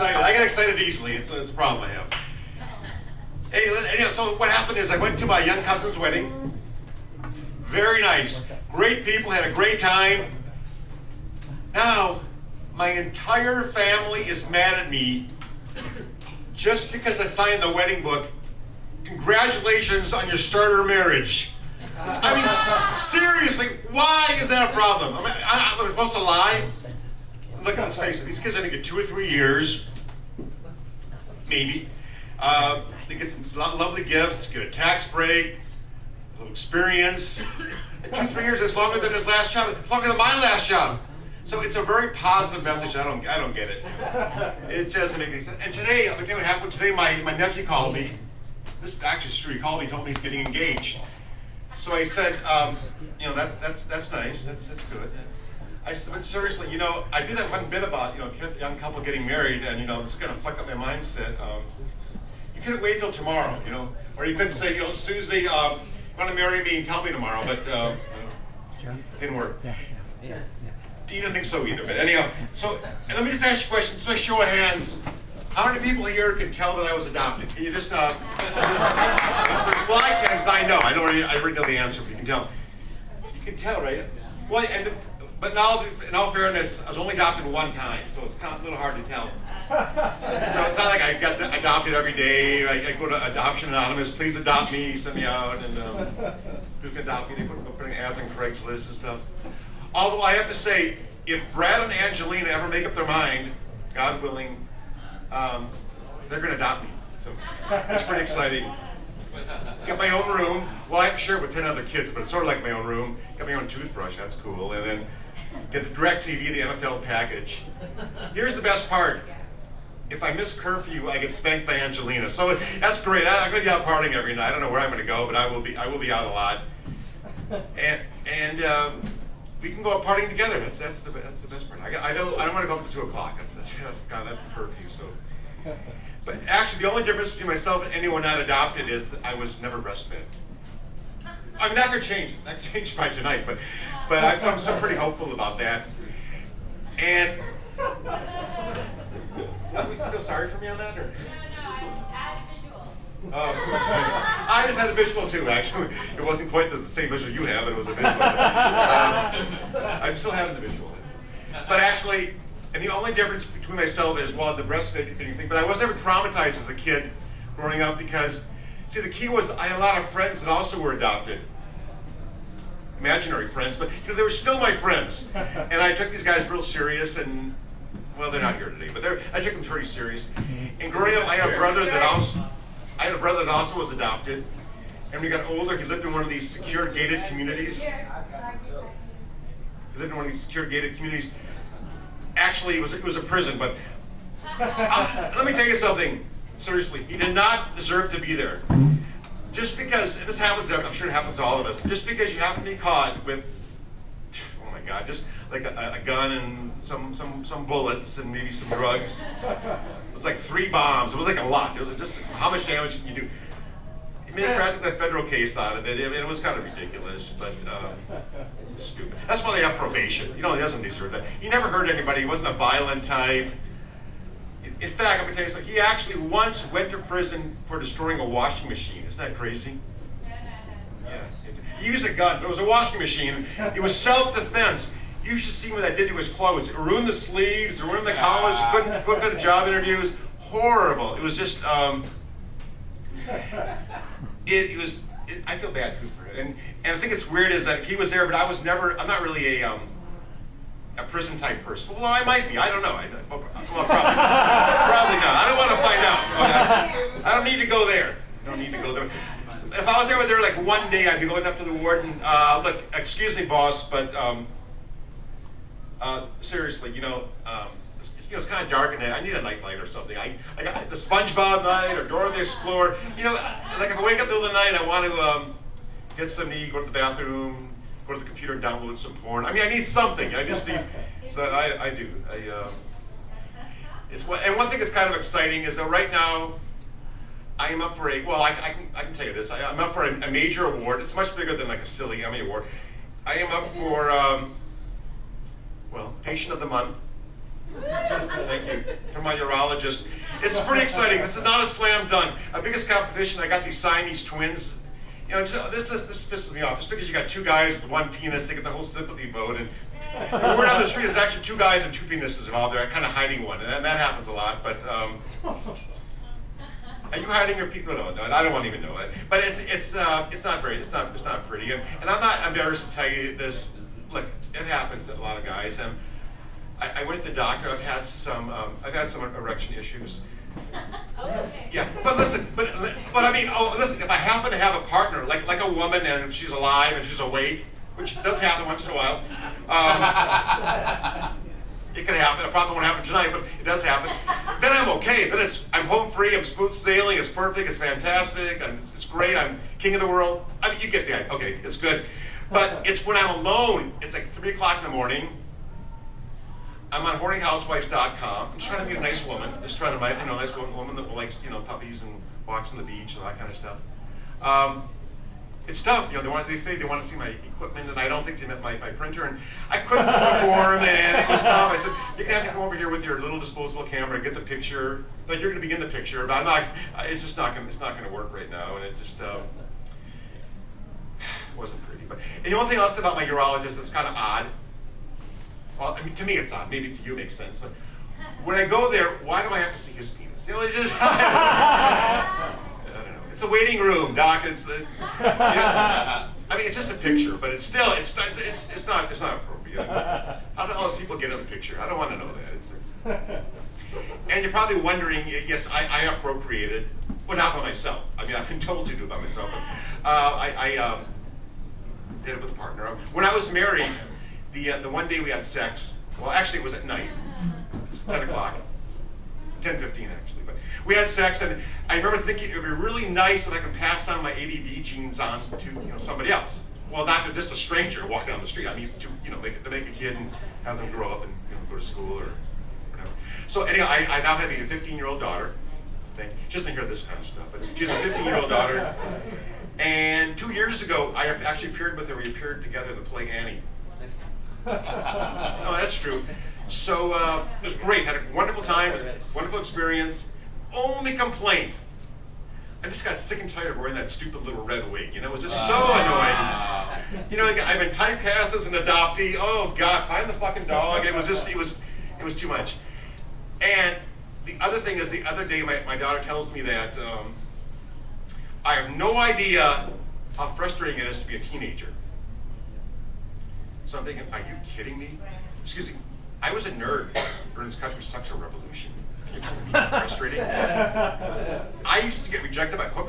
excited. I get excited easily. It's a problem I have. Hey, so what happened is I went to my young cousin's wedding. Very nice. Great people, had a great time. Now, my entire family is mad at me just because I signed the wedding book. Congratulations on your starter marriage. I mean, seriously, why is that a problem? I'm supposed to lie? Look at his face. These kids, I think, get 2 or 3 years, maybe. They get some lovely gifts, get a tax break, a little experience. 2 or 3 years, it's longer than his last job. It's longer than my last job. So it's a very positive message. I don't get it. It doesn't make any sense. And today, I'll tell you what happened. Today, my nephew called me. This is actually true. He called me, told me he's getting engaged. So I said, that's nice. That's good. I said, but seriously, I do that one bit about, a young couple getting married, and this is gonna fuck up my mindset. You couldn't wait till tomorrow, or you could say, Susie, want to marry me and tell me tomorrow, but didn't work. You didn't think so either, but anyhow. So let me just ask you a question. Just by show of hands, how many people here can tell that I was adopted? Can you just? Well, I can, because I know. I already know the answer, but you can tell. You can tell, right? Well, but now, in all fairness, I was only adopted one time, so it's kind of a little hard to tell. So it's not like I got adopted every day. I go to Adoption Anonymous, please adopt me, send me out, and who can adopt me? They put ads on Craigslist and stuff. Although I have to say, if Brad and Angelina ever make up their mind, God willing, they're going to adopt me. So it's pretty exciting. Got my own room. Well, I have to share it with 10 other kids, but it's sort of like my own room. Got my own toothbrush. That's cool. And then get the DirecTV, the NFL package. Here's the best part. If I miss curfew, I get spanked by Angelina. So that's great. I'm going to be out partying every night. I don't know where I'm going to go, but I will be out a lot. And we can go out partying together. That's the best part. I don't want to go up to 2 o'clock. That's the curfew. So, but actually, the only difference between myself and anyone not adopted is that I was never breastfed. I mean, that could change. That could change by tonight. But I'm still pretty hopeful about that. And you feel sorry for me on that, or? No, I had a visual. Oh, I just had a visual too, actually. It wasn't quite the same visual you have, but it was a visual. I'm still having the visual. But actually, and the only difference between myself is, well, the breastfeeding thing, but I was never traumatized as a kid growing up because, see, the key was I had a lot of friends that also were adopted. Imaginary friends, but they were still my friends. And I took these guys real serious, and well, they're not here today, but I took them pretty serious. And growing up, I had a brother that also was adopted. And when he got older, he lived in one of these secure gated communities. Actually, it was a prison, but let me tell you something. Seriously, he did not deserve to be there. Just because, and this happens, I'm sure it happens to all of us, just because you happen to be caught with, oh my God, just like a gun and some bullets and maybe some drugs. It was like 3 bombs. It was like a lot. It was just how much damage can you do? He made practically a federal case out of it. I mean, it was kind of ridiculous, but stupid. That's why they have probation. He doesn't deserve that. He never hurt anybody. He wasn't a violent type. In fact, I'm going to tell you something. He actually once went to prison for destroying a washing machine. Isn't that crazy? Yeah. He used a gun, but it was a washing machine. It was self-defense. You should see what that did to his clothes. It ruined the sleeves, it ruined the collars, he couldn't go to job interviews. Horrible. It was just, I feel bad for him. And I think it's weird is that he was there, but I'm not really a prison type person. Well, I might be. I don't know. Well, probably not. I don't want to find out. I don't need to go there. If I was there like one day, I'd be going up to the warden. Look, excuse me, boss, but seriously, it's kind of dark in there. I need a nightlight or something. I got the SpongeBob night or Dora the Explorer. Like if I wake up in the middle of the night, I want to get something to eat, go to the bathroom, go to the computer and download some porn. I mean, I need something. I just need. So I do. And one thing that's kind of exciting is that right now, I am up for I can tell you this. I'm up for a major award. It's much bigger than like a silly Emmy award. I am up for Patient of the Month Thank you. From my urologist. It's pretty exciting. This is not a slam dunk. Our biggest competition, I got these Siamese twins. You know, this pisses me off. Just because you got two guys with one penis, they get the whole sympathy vote. And the word on the street is actually two guys and two penises involved. They're kind of hiding one, and that happens a lot. But are you hiding your penis? No, I don't want to even know it. But it's not very, it's not pretty. And I'm not embarrassed to tell you this. Look, it happens to a lot of guys. I went to the doctor. I've had some erection issues. Yeah, but listen, but I mean, listen. If I happen to have a partner, like a woman, and if she's alive and she's awake, which does happen once in a while, it could happen. It probably won't happen tonight, but it does happen. Then I'm okay. Then I'm home free. I'm smooth sailing. It's perfect. It's fantastic. It's great. I'm king of the world. I mean, you get the idea. Okay, it's good. But it's when I'm alone. It's like 3 o'clock in the morning. I'm on hornyhousewives.com. I'm just trying to meet a nice woman. Just trying to meet, a nice woman that likes, puppies and walks on the beach and all that kind of stuff. It's tough. They say they want to see my equipment, and I don't think they meant my printer. And I couldn't perform, and it was tough. I said, you're gonna have to come over here with your little disposable camera and get the picture. But you're gonna begin the picture. But I'm not. It's just not gonna work right now. And it just wasn't pretty. But and the only thing else about my urologist that's kind of odd. Well, I mean, to me it's odd. Maybe to you it makes sense. But when I go there, why do I have to see his penis? It's just, I don't know. It's a waiting room, Doc. I mean, it's just a picture, but it's still, it's not appropriate. How do all those people get in the picture? I don't want to know that. And you're probably wondering, yes, I appropriated. Well, not by myself. I mean, I've been told to do it by myself, but I did it with a partner. When I was married, the one day we had sex, well, actually it was at night. It was 10 o'clock. 10:15 actually, but we had sex, and I remember thinking it would be really nice if I could pass on my ADD genes on to somebody else. Well, not to just a stranger walking down the street. I mean, to make a kid and have them grow up and go to school or whatever. So anyhow, I now have a 15-year-old daughter. She doesn't hear this kind of stuff, but she has a 15-year-old daughter. And 2 years ago, I actually appeared with her. We appeared together in the play Annie. No, that's true. So it was great. Had a wonderful time, wonderful experience. Only complaint, I just got sick and tired of wearing that stupid little red wig. It was just so annoying. I've been typecast as an adoptee. Oh God, find the fucking dog. It was too much. And the other thing is, the other day my daughter tells me that I have no idea how frustrating it is to be a teenager. So I'm thinking, are you kidding me? Excuse me, I was a nerd during this country's sexual revolution. Frustrating. I used to get rejected by hook,